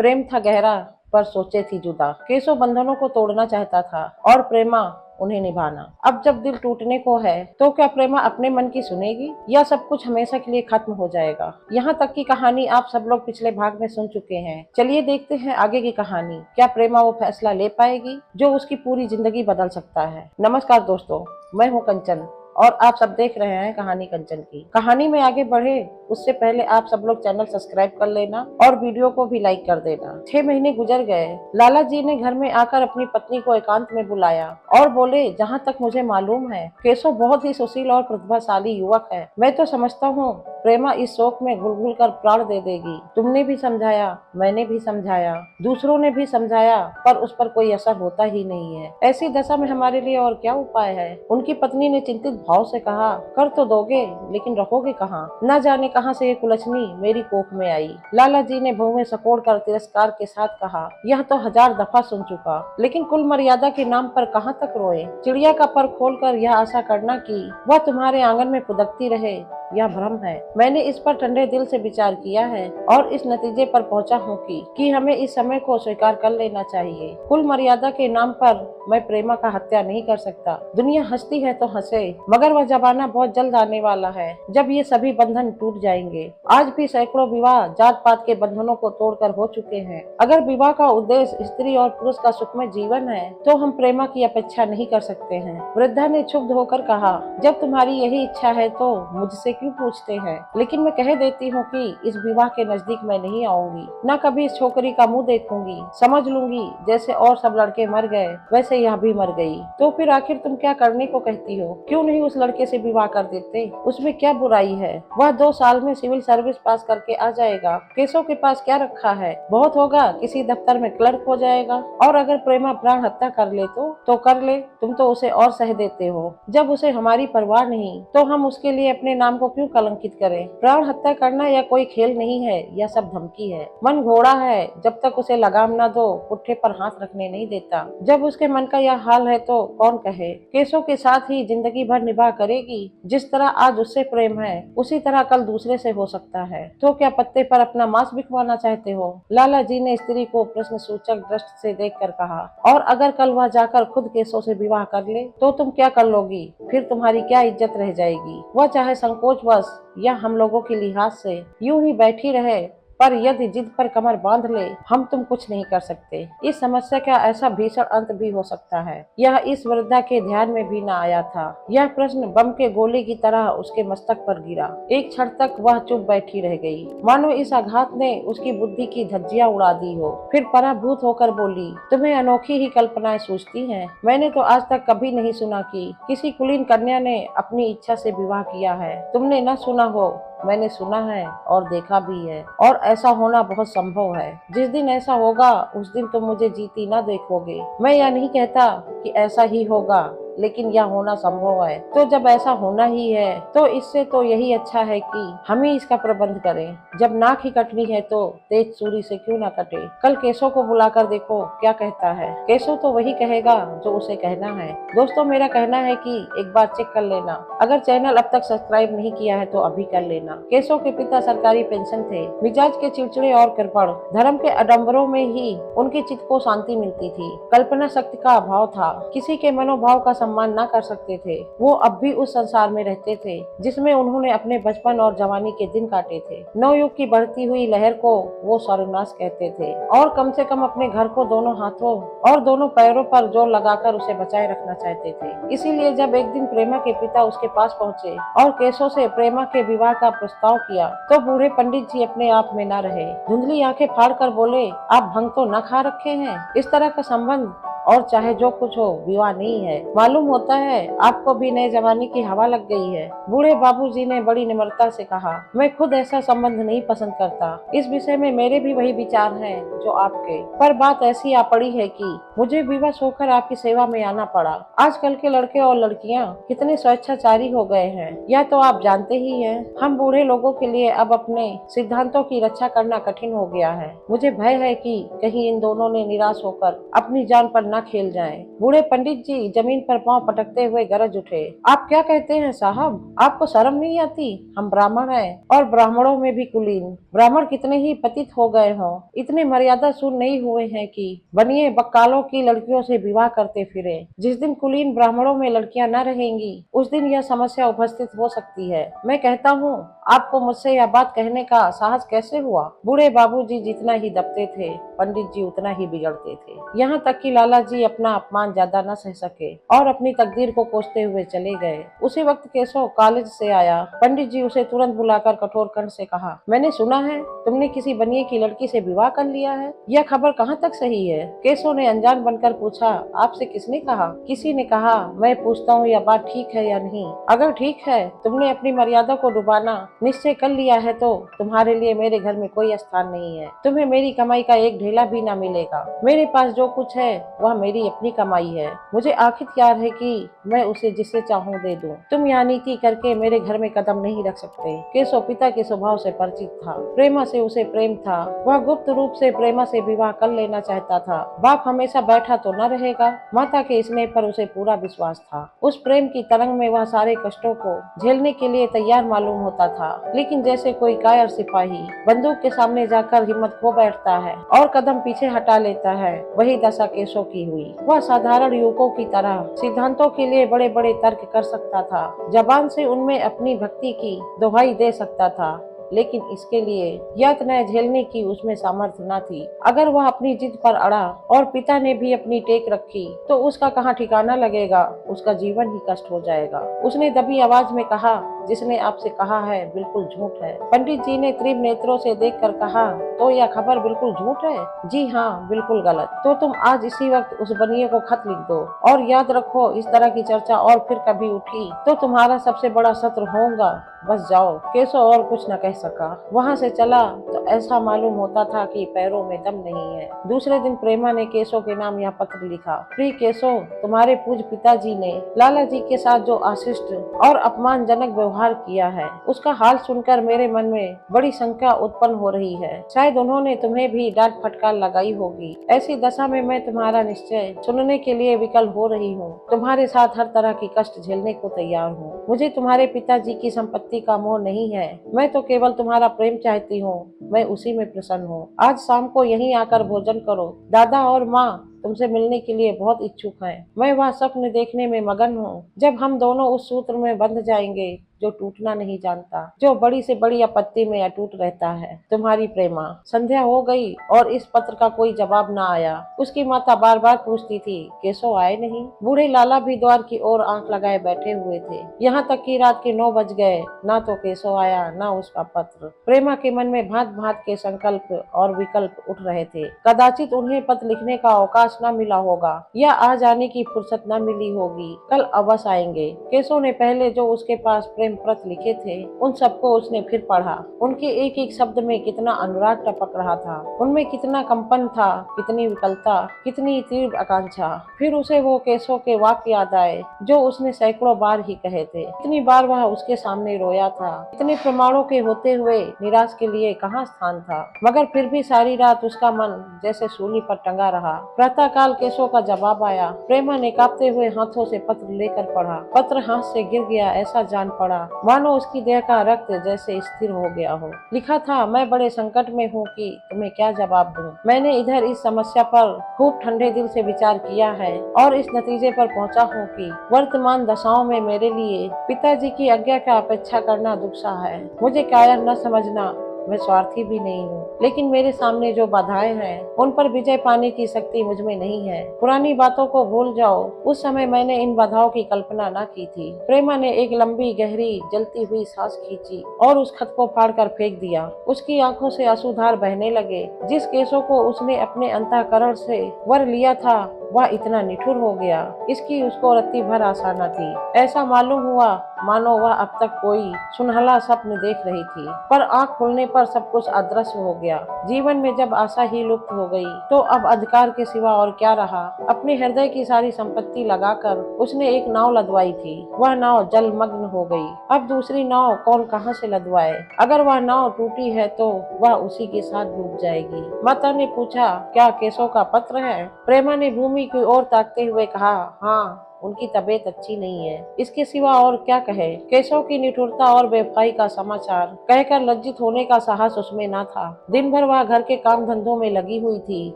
प्रेम था गहरा पर सोचे थी जुदा। केशव बंधनों को तोड़ना चाहता था और प्रेमा उन्हें निभाना। अब जब दिल टूटने को है तो क्या प्रेमा अपने मन की सुनेगी या सब कुछ हमेशा के लिए खत्म हो जाएगा। यहाँ तक की कहानी आप सब लोग पिछले भाग में सुन चुके हैं। चलिए देखते हैं आगे की कहानी। क्या प्रेमा वो फैसला ले पाएगी जो उसकी पूरी जिंदगी बदल सकता है। नमस्कार दोस्तों, मैं हूँ कंचन और आप सब देख रहे हैं कहानी कंचन की। कहानी में आगे बढ़े उससे पहले आप सब लोग चैनल सब्सक्राइब कर लेना और वीडियो को भी लाइक कर देना। 6 महीने गुजर गए। लाला जी ने घर में आकर अपनी पत्नी को एकांत में बुलाया और बोले, जहाँ तक मुझे मालूम है केशव बहुत ही सुशील और प्रतिभाशाली युवक है। मैं तो समझता हूँ प्रेमा इस शोक में घुल कर प्राण दे देगी। तुमने भी समझाया, मैंने भी समझाया, दूसरों ने भी समझाया, पर उस पर कोई असर होता ही नहीं है। ऐसी दशा में हमारे लिए और क्या उपाय है। उनकी पत्नी ने चिंतित भाव से कहा, कर तो दोगे लेकिन रखोगे कहाँ। न जाने कहाँ से ये कुलछनी मेरी कोख में आई। लाला जी ने भौं सकोड़ कर तिरस्कार के साथ कहा, यह तो 1000 दफा सुन चुका, लेकिन कुल मर्यादा के नाम पर कहाँ तक रोए। चिड़िया का पर खोलकर यह आशा करना कि वह तुम्हारे आंगन में फुदकती रहे, यह भ्रम है। मैंने इस पर ठंडे दिल से विचार किया है और इस नतीजे पर पहुंचा हूँ कि हमें इस समय को स्वीकार कर लेना चाहिए। कुल मर्यादा के नाम पर मैं प्रेमा का हत्या नहीं कर सकता। दुनिया हंसती है तो हंसे, मगर वह जमाना बहुत जल्द आने वाला है जब ये सभी बंधन टूट जाएंगे। आज भी सैकड़ों विवाह जात पात के बंधनों को तोड़कर हो चुके हैं। अगर विवाह का उद्देश्य स्त्री और पुरुष का सुखमय जीवन है तो हम प्रेमा की अपेक्षा नहीं कर सकते हैं। वृद्धा ने क्षुब्ध होकर कहा, जब तुम्हारी यही इच्छा है तो मुझसे क्यों पूछते हैं। लेकिन मैं कह देती हूँ कि इस विवाह के नजदीक मैं नहीं आऊंगी, न कभी इस छोकरी का मुंह देखूंगी। समझ लूंगी जैसे और सब लड़के मर गए वैसे यह भी मर गई। तो फिर आखिर तुम क्या करने को कहती हो। क्यों नहीं उस लड़के से विवाह कर देते। उसमें क्या बुराई है। वह 2 साल में सिविल सर्विस पास करके आ जाएगा। केशव के पास क्या रखा है। बहुत होगा किसी दफ्तर में क्लर्क हो जाएगा। और अगर प्रेमा प्राण हत्या कर ले तो कर ले। तुम तो उसे और सह देते हो। जब उसे हमारी परवाह नहीं तो हम उसके लिए अपने नाम को क्यों कलंकित करें। प्राण हत्या करना यह कोई खेल नहीं है, यह सब धमकी है। मन घोड़ा है, जब तक उसे लगाम न दो पुट्ठे पर हाथ रखने नहीं देता। जब उसके मन का यह हाल है तो कौन कहे। केशव के साथ ही जिंदगी भर निभा करेगी। जिस तरह आज उससे प्रेम है उसी तरह कल दूसरे से हो सकता है। तो क्या पत्ते पर अपना मांस बिकवाना चाहते हो। लाला जी ने स्त्री को प्रश्न सूचक दृष्टि से देखकर कहा, और अगर कल वह जाकर खुद केशव से विवाह कर ले तो तुम क्या कर लोगी। फिर तुम्हारी क्या इज्जत रह जाएगी। वह चाहे संकोचवश या हम लोगों के लिहाज से यूं ही बैठी रहे, पर यदि जिद पर कमर बांध ले हम तुम कुछ नहीं कर सकते। इस समस्या का ऐसा भीषण अंत भी हो सकता है। यह इस वृद्धा के ध्यान में भी न आया था। यह प्रश्न बम के गोले की तरह उसके मस्तक पर गिरा। एक क्षण तक वह चुप बैठी रह गई, मानो इस आघात ने उसकी बुद्धि की धज्जियां उड़ा दी हो। फिर पराभूत होकर बोली, तुम्हें अनोखी ही कल्पनाएं सूझती हैं। मैंने तो आज तक कभी नहीं सुना कि किसी कुलीन कन्या ने अपनी इच्छा से विवाह किया है। तुमने न सुना हो, मैंने सुना है और देखा भी है, और ऐसा होना बहुत संभव है। जिस दिन ऐसा होगा उस दिन तुम मुझे जीती न देखोगे। मैं यह नहीं कहता कि ऐसा ही होगा, लेकिन यह होना संभव है। तो जब ऐसा होना ही है तो इससे तो यही अच्छा है कि हम ही इसका प्रबंध करें। जब नाक ही कटनी है तो तेज छुरी से क्यों ना कटे। कल केशव को बुलाकर देखो क्या कहता है। केशव तो वही कहेगा जो उसे कहना है। दोस्तों, मेरा कहना है कि एक बार चेक कर लेना। अगर चैनल अब तक सब्सक्राइब नहीं किया है तो अभी कर लेना। केशव के पिता सरकारी पेंशन थे। मिजाज के चिड़चिड़े और कृपण, धर्म के आडंबरों में ही उनके चित्त को शांति मिलती थी। कल्पना शक्ति का अभाव था। किसी के मनोभाव का सम्मान न कर सकते थे। वो अब भी उस संसार में रहते थे जिसमें उन्होंने अपने बचपन और जवानी के दिन काटे थे। नवयुग की बढ़ती हुई लहर को वो सर्वनाश कहते थे और कम से कम अपने घर को दोनों हाथों और दोनों पैरों पर जोर लगाकर उसे बचाए रखना चाहते थे। इसीलिए जब एक दिन प्रेमा के पिता उसके पास पहुँचे और केशव से प्रेमा के विवाह का प्रस्ताव किया तो बूढ़े पंडित जी अपने आप में न रहे। धुंधली आंखें फाड़ कर बोले, आप भंग तो न खा रखे हैं। इस तरह का संबंध और चाहे जो कुछ हो विवाह नहीं है। मालूम होता है आपको भी नए जमाने की हवा लग गई है। बूढ़े बाबूजी ने बड़ी निम्रता से कहा, मैं खुद ऐसा संबंध नहीं पसंद करता। इस विषय में मेरे भी वही विचार हैं जो आपके, पर बात ऐसी आ पड़ी है कि मुझे विवश होकर आपकी सेवा में आना पड़ा। आजकल के लड़के और लड़कियां कितने स्वेच्छाचारी हो गए हैं, यह तो आप जानते ही हैं। हम बूढ़े लोगों के लिए अब अपने सिद्धांतों की रक्षा करना कठिन हो गया है। मुझे भय है कि कहीं इन दोनों ने निराश होकर अपनी जान पर न खेल जाएं। बूढ़े पंडित जी जमीन पर पांव पटकते हुए गरज उठे, आप क्या कहते हैं साहब, आपको शर्म नहीं आती? हम ब्राह्मण हैं और ब्राह्मणों में भी कुलीन। ब्राह्मण कितने ही पतित हो गए हों, इतने मर्यादा शून्य नहीं हुए हैं कि बनिए बक्कालों की लड़कियों से विवाह करते फिरे। जिस दिन कुलीन ब्राह्मणों में लड़कियां न रहेंगी उस दिन यह समस्या उपस्थित हो सकती है। मैं कहता हूँ, आपको मुझसे यह बात कहने का साहस कैसे हुआ? बूढ़े बाबूजी जितना ही दबते थे, पंडित जी उतना ही बिगड़ते थे। यहाँ तक कि लाला जी अपना अपमान ज्यादा न सह सके और अपनी तकदीर को कोसते हुए चले गए। उसी वक्त केशव कॉलेज से आया। पंडित जी उसे तुरंत बुलाकर कठोर कंठ से कहा, मैंने सुना है तुमने किसी बनिए की लड़की से विवाह कर लिया है। यह खबर कहाँ तक सही है? केशव ने अनजान बनकर पूछा, आपसे किसने कहा? किसी ने कहा। मैं पूछता हूँ, यह बात ठीक है या नहीं? अगर ठीक है, तुमने अपनी मर्यादा को डुबाना निश्चय कर लिया है तो तुम्हारे लिए मेरे घर में कोई स्थान नहीं है। तुम्हें मेरी कमाई का एक ढेला भी न मिलेगा। मेरे पास जो कुछ है वह मेरी अपनी कमाई है। मुझे आखिर याद है कि मैं उसे जिसे चाहूँ दे दूं। तुम यह नीति करके मेरे घर में कदम नहीं रख सकते। केशव पिता के स्वभाव से परिचित था। प्रेमा से उसे प्रेम था। वह गुप्त रूप से प्रेमा से विवाह कर लेना चाहता था। बाप हमेशा बैठा तो न रहेगा। माता के स्नेह पर उसे पूरा विश्वास था। उस प्रेम की तरंग में वह सारे कष्टों को झेलने के लिए तैयार मालूम होता था। लेकिन जैसे कोई कायर सिपाही बंदूक के सामने जाकर हिम्मत खो बैठता है और कदम पीछे हटा लेता है, वही दशा केशव की हुई। वह साधारण युवकों की तरह सिद्धांतों के लिए बड़े बड़े तर्क कर सकता था, जबान से उनमें अपनी भक्ति की दोहाई दे सकता था, लेकिन इसके लिए यातनाएं झेलने की उसमें सामर्थ्य न थी। अगर वह अपनी जिद पर अड़ा और पिता ने भी अपनी टेक रखी तो उसका कहाँ ठिकाना लगेगा, उसका जीवन ही कष्ट हो जाएगा। उसने दबी आवाज में कहा, जिसने आपसे कहा है बिल्कुल झूठ है। पंडित जी ने तीव्र नेत्रों से देखकर कहा, तो यह खबर बिल्कुल झूठ है? जी हाँ, बिल्कुल गलत। तो तुम आज इसी वक्त उस बनिए को खत लिख दो और याद रखो, इस तरह की चर्चा और फिर कभी उठी तो तुम्हारा सबसे बड़ा शत्रु होगा। बस जाओ। केशव और कुछ न कह सका। वहाँ से चला तो ऐसा मालूम होता था कि पैरों में दम नहीं है। दूसरे दिन प्रेमा ने केशव के नाम यह पत्र लिखा, प्रिय केशव, तुम्हारे पूज्य पिताजी ने लाला जी के साथ जो अशिष्ट और अपमानजनक व्यवहार किया है उसका हाल सुनकर मेरे मन में बड़ी शंका उत्पन्न हो रही है। शायद उन्होंने तुम्हें भी डांट फटकार लगाई होगी। ऐसी दशा में मैं तुम्हारा निश्चय सुनने के लिए विकल हो रही हूँ। तुम्हारे साथ हर तरह की कष्ट झेलने को तैयार हूँ। मुझे तुम्हारे पिताजी की संपत्ति का मोह नहीं है। मैं तो केवल तुम्हारा प्रेम चाहती हूँ। मैं उसी में प्रसन्न हूँ। आज शाम को यहीं आकर भोजन करो। दादा और माँ तुमसे मिलने के लिए बहुत इच्छुक हैं। मैं वह स्वप्न देखने में मगन हूँ जब हम दोनों उस सूत्र में बंध जाएंगे जो टूटना नहीं जानता, जो बड़ी से बड़ी आपत्ति में अटूट रहता है। तुम्हारी प्रेमा। संध्या हो गई और इस पत्र का कोई जवाब न आया। उसकी माता बार बार पूछती थी, केशव आए नहीं? बूढ़े लाला भी द्वार की ओर आंख लगाए बैठे हुए थे। यहाँ तक कि रात के 9 बज गए, ना तो केशव आया ना उसका पत्र। प्रेमा के मन में भांत भांत के संकल्प और विकल्प उठ रहे थे। कदाचित उन्हें पत्र लिखने का अवकाश न मिला होगा या आ जाने की फुर्सत न मिली होगी। कल अवश्य आएंगे। केशव ने पहले जो उसके पास प्रेम पत्र लिखे थे उन सबको उसने फिर पढ़ा। उनके एक एक शब्द में कितना अनुराग टपक रहा था, उनमें कितना कंपन था, कितनी विकलता, कितनी तीव्र आकांक्षा। फिर उसे वो केशव के वाक्य याद आए जो उसने सैकड़ों बार ही कहे थे। इतनी बार वह उसके सामने रोया था। इतने प्रमाणों के होते हुए निराश के लिए कहाँ स्थान था। मगर फिर भी सारी रात उसका मन जैसे सूली पर टंगा रहा। प्रातः काल केशव का जवाब आया। प्रेमा ने कांपते हुए हाथों से पत्र लेकर पढ़ा। पत्र हाथ से गिर गया, ऐसा जान पड़ा मानो उसकी देह का रक्त जैसे स्थिर हो गया हो। लिखा था, मैं बड़े संकट में हूँ कि तुम्हें क्या जवाब दूं। मैंने इधर इस समस्या पर खूब ठंडे दिल से विचार किया है और इस नतीजे पर पहुँचा हूँ कि वर्तमान दशाओं में मेरे लिए पिताजी की आज्ञा का अपेक्षा करना दुस्सह है। मुझे कायर न समझना, मैं स्वार्थी भी नहीं हूँ, लेकिन मेरे सामने जो बाधाएं हैं उन पर विजय पाने की शक्ति मुझ में नहीं है। पुरानी बातों को भूल जाओ। उस समय मैंने इन बाधाओं की कल्पना न की थी। प्रेमा ने एक लंबी गहरी जलती हुई सांस खींची और उस खत को फाड़कर फेंक दिया। उसकी आंखों से आंसुधार बहने लगे। जिस केशव को उसने अपने अंतःकरण से वर लिया था वह इतना निठुर हो गया, इसकी उसको रत्ती भर आशा न थी। ऐसा मालूम हुआ मानो वह अब तक कोई सुनहला स्वप्न देख रही थी, पर आंख खुलने पर सब कुछ अदृश्य हो गया। जीवन में जब आशा ही लुप्त हो गई तो अब अंधकार के सिवा और क्या रहा। अपने हृदय की सारी संपत्ति लगाकर उसने एक नाव लदवाई थी, वह नाव जलमग्न हो गई। अब दूसरी नाव कौन कहाँ से लदवाए। अगर वह नाव टूटी है तो वह उसी के साथ डूब जाएगी। माता ने पूछा, क्या केशव का पत्र है? प्रेमा ने भूमि की ओर ताकते हुए कहा, हाँ, उनकी तबीयत अच्छी नहीं है, इसके सिवा और क्या कहे। केशव की निठुरता और बेवफाई का समाचार कहकर लज्जित होने का साहस उसमें न था। दिन भर वह घर के काम धंधों में लगी हुई थी,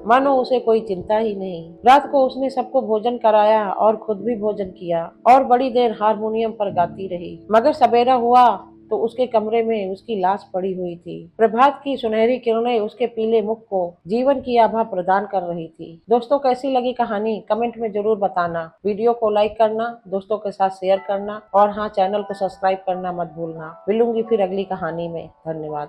मानो उसे कोई चिंता ही नहीं। रात को उसने सबको भोजन कराया और खुद भी भोजन किया और बड़ी देर हारमोनियम पर गाती रही। मगर सवेरा हुआ तो उसके कमरे में उसकी लाश पड़ी हुई थी। प्रभात की सुनहरी किरणें उसके पीले मुख को जीवन की आभा प्रदान कर रही थी। दोस्तों, कैसी लगी कहानी कमेंट में जरूर बताना। वीडियो को लाइक करना, दोस्तों के साथ शेयर करना और हाँ, चैनल को सब्सक्राइब करना मत भूलना। मिलूंगी फिर अगली कहानी में। धन्यवाद।